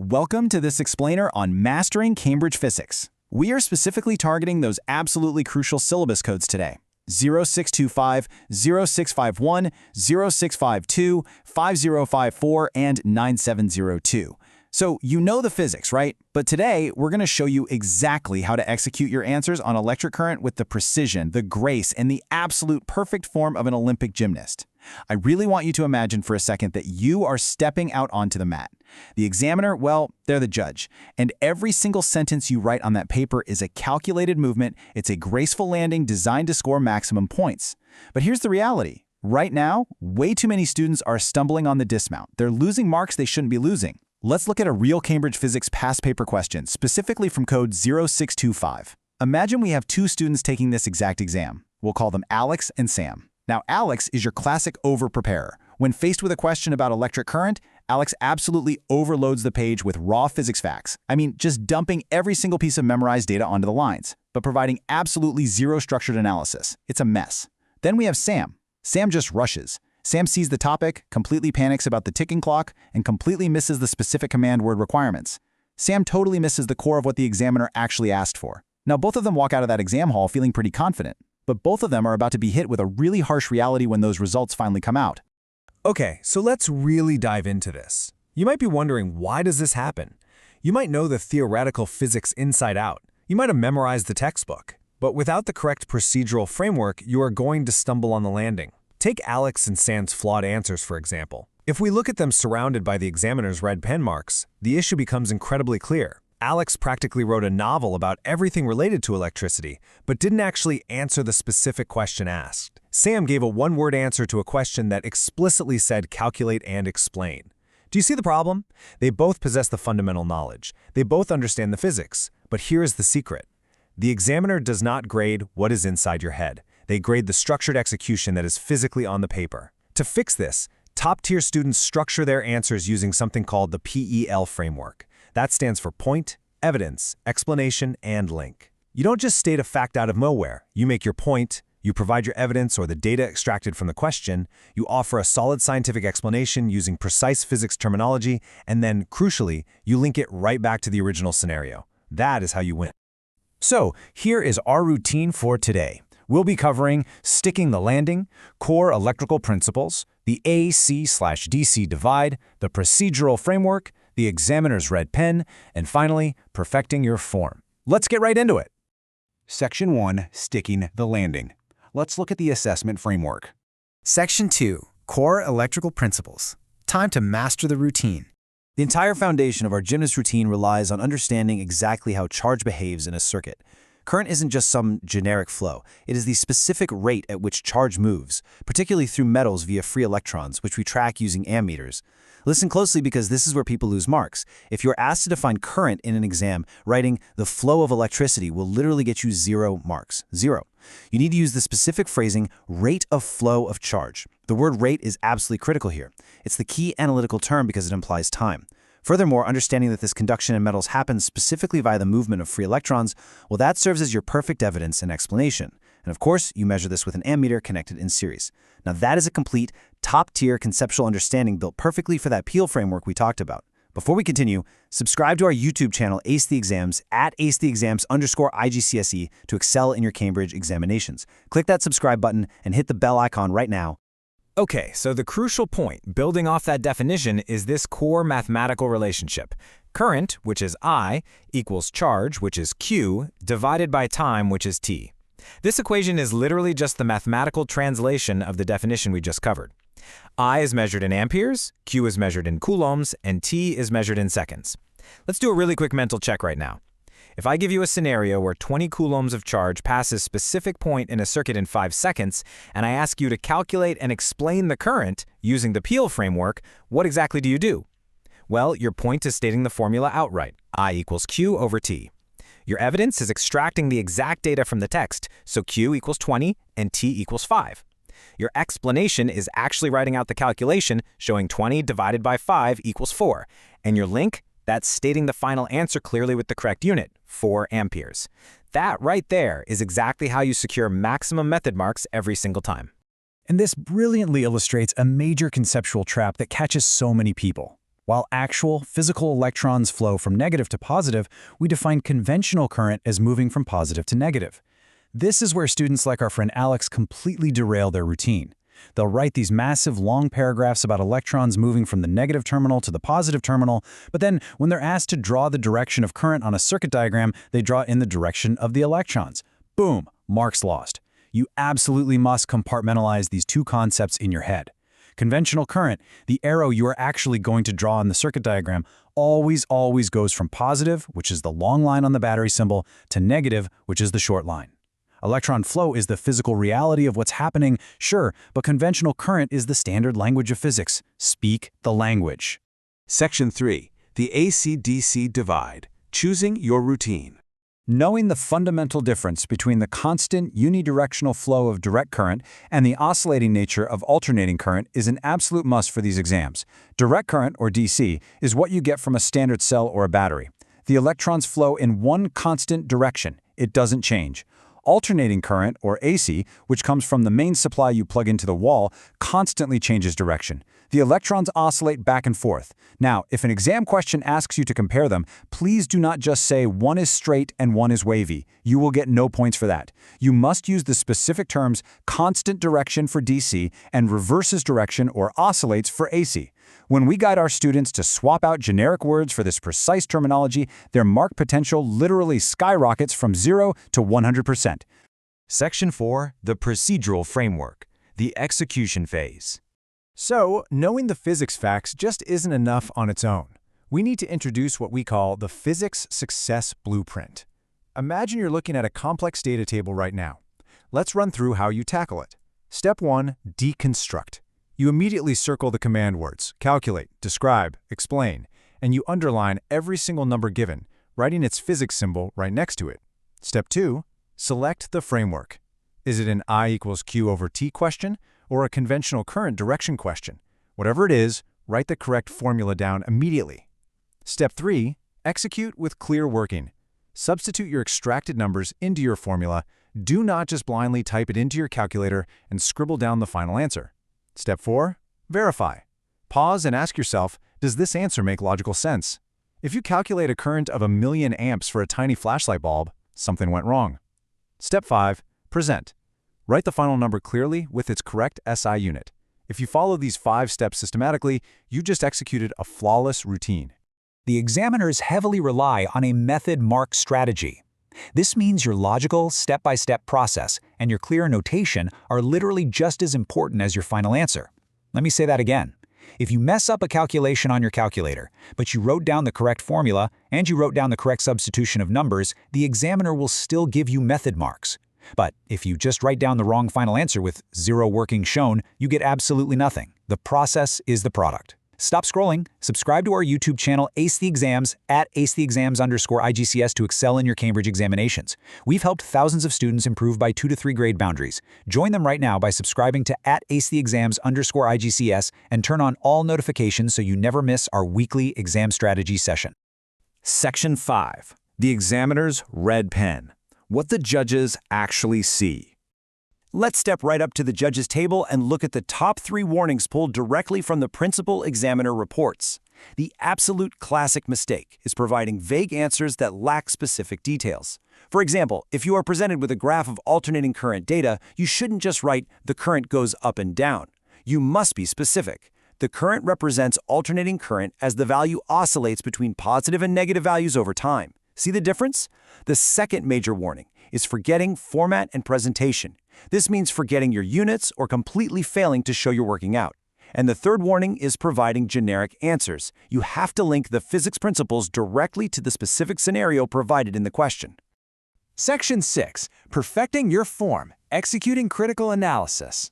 Welcome to this explainer on mastering Cambridge Physics. We are specifically targeting those absolutely crucial syllabus codes today. 0625, 0651, 0652, 5054, and 9702. So you know the physics, right? But today, we're going to show you exactly how to execute your answers on electric current with the precision, the grace, and the absolute perfect form of an Olympic gymnast. I really want you to imagine for a second that you are stepping out onto the mat. The examiner, well, they're the judge. And every single sentence you write on that paper is a calculated movement. It's a graceful landing designed to score maximum points. But here's the reality. Right now, way too many students are stumbling on the dismount. They're losing marks they shouldn't be losing. Let's look at a real Cambridge Physics past paper question, specifically from code 0625. Imagine we have two students taking this exact exam. We'll call them Alex and Sam. Now, Alex is your classic over-preparer. When faced with a question about electric current, Alex absolutely overloads the page with raw physics facts. I mean, just dumping every single piece of memorized data onto the lines, but providing absolutely zero structured analysis. It's a mess. Then we have Sam. Sam just rushes. Sam sees the topic, completely panics about the ticking clock, and completely misses the specific command word requirements. Sam totally misses the core of what the examiner actually asked for. Now, both of them walk out of that exam hall feeling pretty confident, but both of them are about to be hit with a really harsh reality when those results finally come out. Okay, so let's really dive into this. You might be wondering, why does this happen? You might know the theoretical physics inside out. You might have memorized the textbook. But without the correct procedural framework, you are going to stumble on the landing. Take Alex and Sam's flawed answers, for example. If we look at them surrounded by the examiner's red pen marks, the issue becomes incredibly clear. Alex practically wrote a novel about everything related to electricity, but didn't actually answer the specific question asked. Sam gave a one-word answer to a question that explicitly said calculate and explain. Do you see the problem? They both possess the fundamental knowledge. They both understand the physics. But here is the secret. The examiner does not grade what is inside your head. They grade the structured execution that is physically on the paper. To fix this, top-tier students structure their answers using something called the PEL framework. That stands for point, evidence, explanation, and link. You don't just state a fact out of nowhere. You make your point, you provide your evidence or the data extracted from the question, you offer a solid scientific explanation using precise physics terminology, and then, crucially, you link it right back to the original scenario. That is how you win. So, here is our routine for today. We'll be covering sticking the landing, core electrical principles, the AC/DC divide, the procedural framework, the examiner's red pen, and finally, perfecting your form. Let's get right into it. Section 1, Sticking the Landing. Let's look at the assessment framework. Section 2, Core Electrical Principles. Time to master the routine. The entire foundation of our gymnast routine relies on understanding exactly how charge behaves in a circuit. Current isn't just some generic flow. It is the specific rate at which charge moves, particularly through metals via free electrons, which we track using ammeters. Listen closely because this is where people lose marks. If you're asked to define current in an exam, writing the flow of electricity will literally get you 0 marks. 0. You need to use the specific phrasing, rate of flow of charge. The word rate is absolutely critical here. It's the key analytical term because it implies time. Furthermore, understanding that this conduction in metals happens specifically via the movement of free electrons, well, that serves as your perfect evidence and explanation. And of course, you measure this with an ammeter connected in series. Now that is a complete, top-tier conceptual understanding built perfectly for that PEL framework we talked about. Before we continue, subscribe to our YouTube channel, Ace the Exams, at acetheexams_IGCSE to excel in your Cambridge examinations. Click that subscribe button and hit the bell icon right now. Okay, so the crucial point, building off that definition, is this core mathematical relationship. Current, which is I, equals charge, which is Q, divided by time, which is T. This equation is literally just the mathematical translation of the definition we just covered. I is measured in amperes, Q is measured in coulombs, and T is measured in seconds. Let's do a really quick mental check right now. If I give you a scenario where 20 coulombs of charge passes a specific point in a circuit in 5 seconds, and I ask you to calculate and explain the current using the PEL framework, what exactly do you do? Well, your point is stating the formula outright, I equals Q over T. Your evidence is extracting the exact data from the text, so Q equals 20 and T equals 5. Your explanation is actually writing out the calculation, showing 20 divided by 5 equals 4. And your link? That's stating the final answer clearly with the correct unit, 4 amperes. That right there is exactly how you secure maximum method marks every single time. And this brilliantly illustrates a major conceptual trap that catches so many people. While actual, physical electrons flow from negative to positive, we define conventional current as moving from positive to negative. This is where students like our friend Alex completely derail their routine. They'll write these massive, long paragraphs about electrons moving from the negative terminal to the positive terminal, but then when they're asked to draw the direction of current on a circuit diagram, they draw it in the direction of the electrons. Boom, marks lost. You absolutely must compartmentalize these two concepts in your head. Conventional current, the arrow you are actually going to draw on the circuit diagram, always goes from positive, which is the long line on the battery symbol, to negative, which is the short line. Electron flow is the physical reality of what's happening, sure, but conventional current is the standard language of physics. Speak the language. Section 3. The AC-DC divide. Choosing your routine. Knowing the fundamental difference between the constant unidirectional flow of direct current and the oscillating nature of alternating current is an absolute must for these exams. Direct current, or DC, is what you get from a standard cell or a battery. The electrons flow in one constant direction. It doesn't change. Alternating current, or AC, which comes from the main supply you plug into the wall, constantly changes direction. The electrons oscillate back and forth. Now, if an exam question asks you to compare them, please do not just say one is straight and one is wavy. You will get no points for that. You must use the specific terms constant direction for DC and reverses direction or oscillates for AC. When we guide our students to swap out generic words for this precise terminology, their mark potential literally skyrockets from 0 to 100%. Section 4. The procedural framework. The execution phase. So, knowing the physics facts just isn't enough on its own. We need to introduce what we call the physics success blueprint. Imagine you're looking at a complex data table right now. Let's run through how you tackle it. Step 1. Deconstruct. You immediately circle the command words, calculate, describe, explain, and you underline every single number given, writing its physics symbol right next to it. Step 2. Select the framework. Is it an I equals Q over T question or a conventional current direction question? Whatever it is, write the correct formula down immediately. Step 3. Execute with clear working. Substitute your extracted numbers into your formula. Do not just blindly type it into your calculator and scribble down the final answer. Step 4. Verify. Pause and ask yourself, does this answer make logical sense? If you calculate a current of 1,000,000 amps for a tiny flashlight bulb, something went wrong. Step 5. Present. Write the final number clearly with its correct SI unit. If you follow these 5 steps systematically, you just executed a flawless routine. The examiners heavily rely on a method-mark strategy. This means your logical, step-by-step process and your clear notation are literally just as important as your final answer. Let me say that again. If you mess up a calculation on your calculator, but you wrote down the correct formula and you wrote down the correct substitution of numbers, the examiner will still give you method marks. But if you just write down the wrong final answer with 0 working shown, you get absolutely nothing. The process is the product. Stop scrolling, subscribe to our YouTube channel Ace the Exams at acetheexams_IGCS to excel in your Cambridge examinations. We've helped thousands of students improve by 2 to 3 grade boundaries. Join them right now by subscribing to at acetheexams_IGCS and turn on all notifications so you never miss our weekly exam strategy session. Section 5. The examiner's red pen. What the judges actually see. Let's step right up to the judges' table and look at the top 3 warnings pulled directly from the principal examiner reports. The absolute classic mistake is providing vague answers that lack specific details. For example, if you are presented with a graph of alternating current data, you shouldn't just write, "the current goes up and down." You must be specific. The current represents alternating current as the value oscillates between positive and negative values over time. See the difference? The second major warning is forgetting format and presentation. This means forgetting your units or completely failing to show you're working out. And the third warning is providing generic answers. You have to link the physics principles directly to the specific scenario provided in the question. Section 6. Perfecting your form. Executing critical analysis.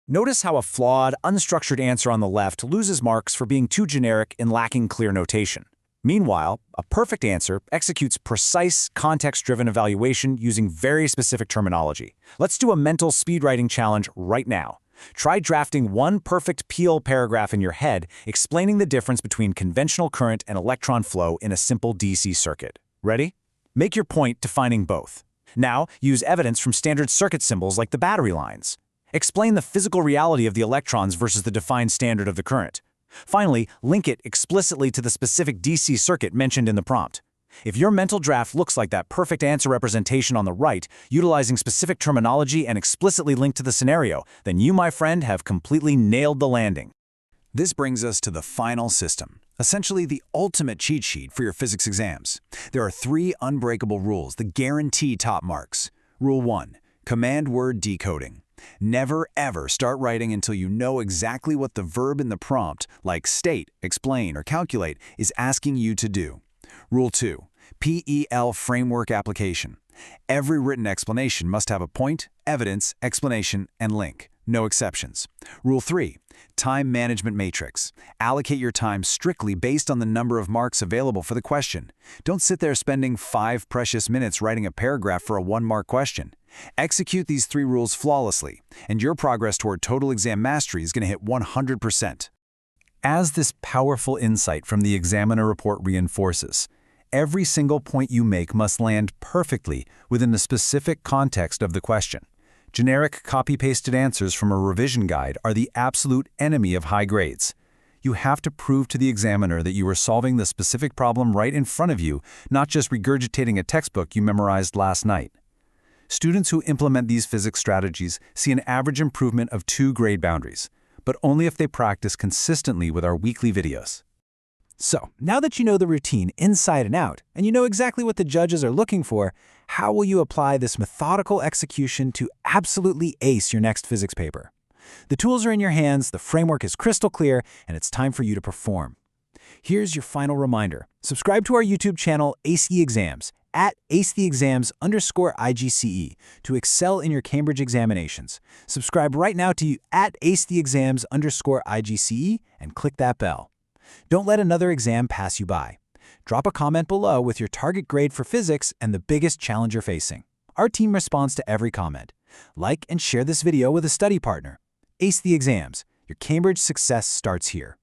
Notice how a flawed, unstructured answer on the left loses marks for being too generic and lacking clear notation. Meanwhile, a perfect answer executes precise, context-driven evaluation using very specific terminology. Let's do a mental speed writing challenge right now. Try drafting one perfect Peel paragraph in your head explaining the difference between conventional current and electron flow in a simple DC circuit. Ready? Make your point defining both. Now, use evidence from standard circuit symbols like the battery lines. Explain the physical reality of the electrons versus the defined standard of the current. Finally, link it explicitly to the specific DC circuit mentioned in the prompt. If your mental draft looks like that perfect answer representation on the right, utilizing specific terminology and explicitly linked to the scenario, then you, my friend, have completely nailed the landing. This brings us to the final system, essentially the ultimate cheat sheet for your physics exams. There are 3 unbreakable rules that guarantee top marks. Rule 1. Command word decoding. Never ever start writing until you know exactly what the verb in the prompt, like state, explain, or calculate, is asking you to do. Rule 2. PEL framework application. Every written explanation must have a point, evidence, explanation, and link. No exceptions. Rule 3. Time management matrix. Allocate your time strictly based on the number of marks available for the question. Don't sit there spending 5 precious minutes writing a paragraph for a 1-mark question. Execute these 3 rules flawlessly, and your progress toward total exam mastery is going to hit 100%. As this powerful insight from the examiner report reinforces, every single point you make must land perfectly within the specific context of the question. Generic copy-pasted answers from a revision guide are the absolute enemy of high grades. You have to prove to the examiner that you are solving the specific problem right in front of you, not just regurgitating a textbook you memorized last night. Students who implement these physics strategies see an average improvement of 2 grade boundaries, but only if they practice consistently with our weekly videos. So, now that you know the routine inside and out, and you know exactly what the judges are looking for, how will you apply this methodical execution to absolutely ace your next physics paper? The tools are in your hands, the framework is crystal clear, and it's time for you to perform. Here's your final reminder. Subscribe to our YouTube channel, Ace the Exams, at acetheexams_IGCE to excel in your Cambridge examinations. Subscribe right now to at acetheexams_IGCE and click that bell. Don't let another exam pass you by. Drop a comment below with your target grade for physics and the biggest challenge you're facing. Our team responds to every comment. Like and share this video with a study partner. Ace the Exams. Your Cambridge success starts here.